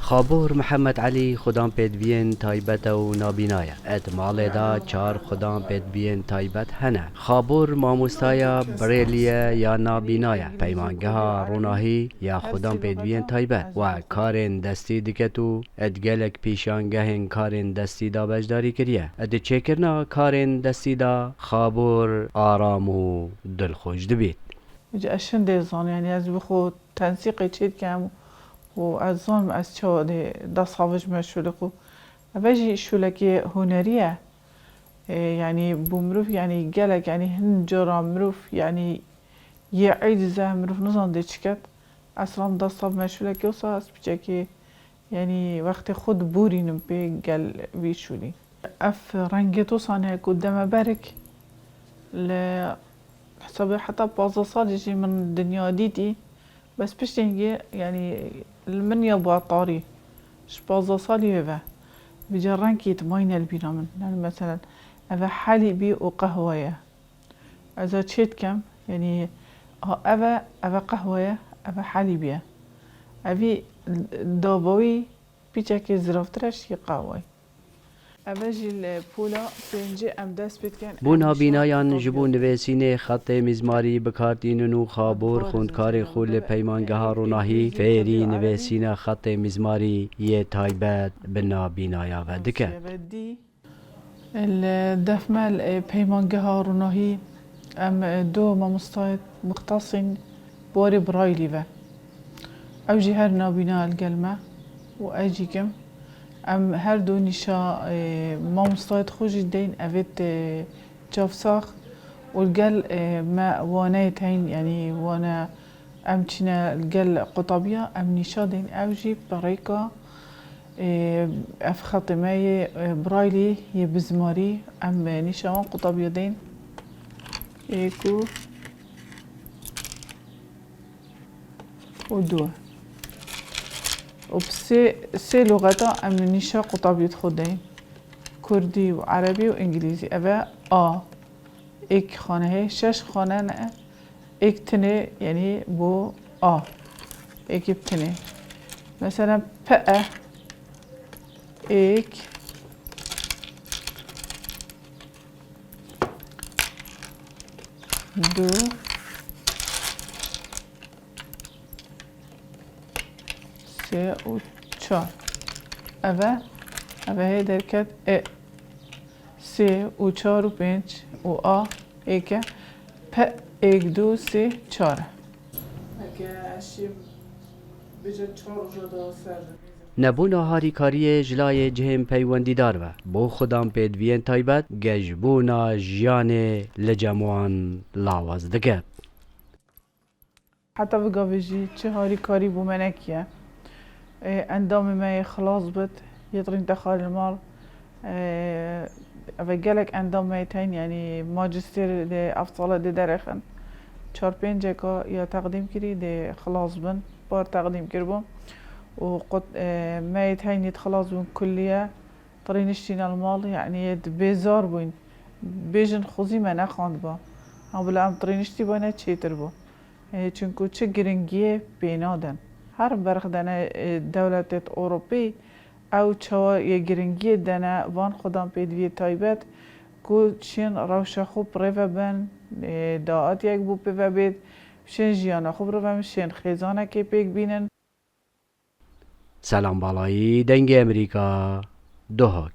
خابور محمد علی خدام پیدوین تایبت و نابینایه اتمال دا چار خدام پیدوین تایبت هنه. خابور ماموستایا بریلیه یا نابینایه پیمانگه روناهی یا خدام پیدوین تایبت و کارین دستی دکتو ادگلک پیشانگه کارین دستی دا بجداری کریه. اد چکرنا کارین دستی دا خابور آرام و دلخوش دبید. اشن دیزان یعنی از بخو تنسیق چید کم و از زن از چه دست خواهش مشوله خو اوجی شولکی هنریه يعني بمروف يعني جالك يعني هنجرة مروف يعني يعيد زه مروف نظام ديشكت أصلا ده صاب مشولك يوصاس بجاكي يعني وقت خود بورينم بي قال بيشولي أف رنجتو صانع قدام بارك ل حسابي حتى بعض صار يجي من الدنيا ديتي بس بشتنجي يعني من يبغى طاري ش بعض صار يبغى بيجي رنكي تماين البينا من يعني مثلا أبا حليبي وقهوية إذا تشيت كم يعني أبا قهوية أبا حليبية أبي دابوي بيجاكي زرافترش يقهوي أبا جي البولا بينجي أم داس بيتكن بونا بینایان جبو نویسین خط مزماری بکارتینن و خابور خوندکار خول پیمانگه ها روناهی فیری نویسین خط مزماری یه تایبت بنا بینایا و دکه. الدف مال بيمانجه روناهي ام دو مستعد مختصين بوري برايلي و او جي هر نابينا القلمة و اجيكم ام هر دو نشا مستعد خوش دين افيت جافساخ والقل ما وانيتين يعني وانا ام تشنا القل قطبية ام نشا دين او جي بريكا اف خاتمه برايلي يبزماري ام نشان قطب يدين ايكو ودو وبسي لغتا ام نشا قطب يدخدين كردي وعربي وانجليزي ابا ايك خانه هي شش خانه ايك تنه يعني بو ايك بتنه مثلا بقى एक दो سه و چهار اوه هی درکت سه و چهار و پنج و ایکه ایک دو سه چهار اگه اشیم بجه چهار جدا سر نبونا هاریکاری جلای جهم پیوندی دار و بو خودم پیدوین تایبت گجبونا جیان لجموان لاواز دکت. حتی بگاویجی چه هاریکاری بو منکیه اندام ما خلاص بد يطرين دخل المال أفجلك اندام ما تين يعني ماجستير ده أفضل ده درخن چهار پنج کا یا تقدیم کری ده خلاص بن بار تقدیم کربم وقد ما يتهينيت خلاص بون كلية طرينشتين المال يعني بيزار بوين بيجن خوزي ما نخاند با هم بلا ام طرينشتي بانا تشيتر با چونكو چه گرنگيه بينادن هر برخدن دولت اوروبي او چوا يه گرنگيه دنا وان خودم پیدوی تایبت کو چین روش خوب روه بن داعت یک بو پیوه بید شین جیانا خوب رو بم شین خیزانه که پیک بینن سلام بالایی دنگ امریکا دوهاک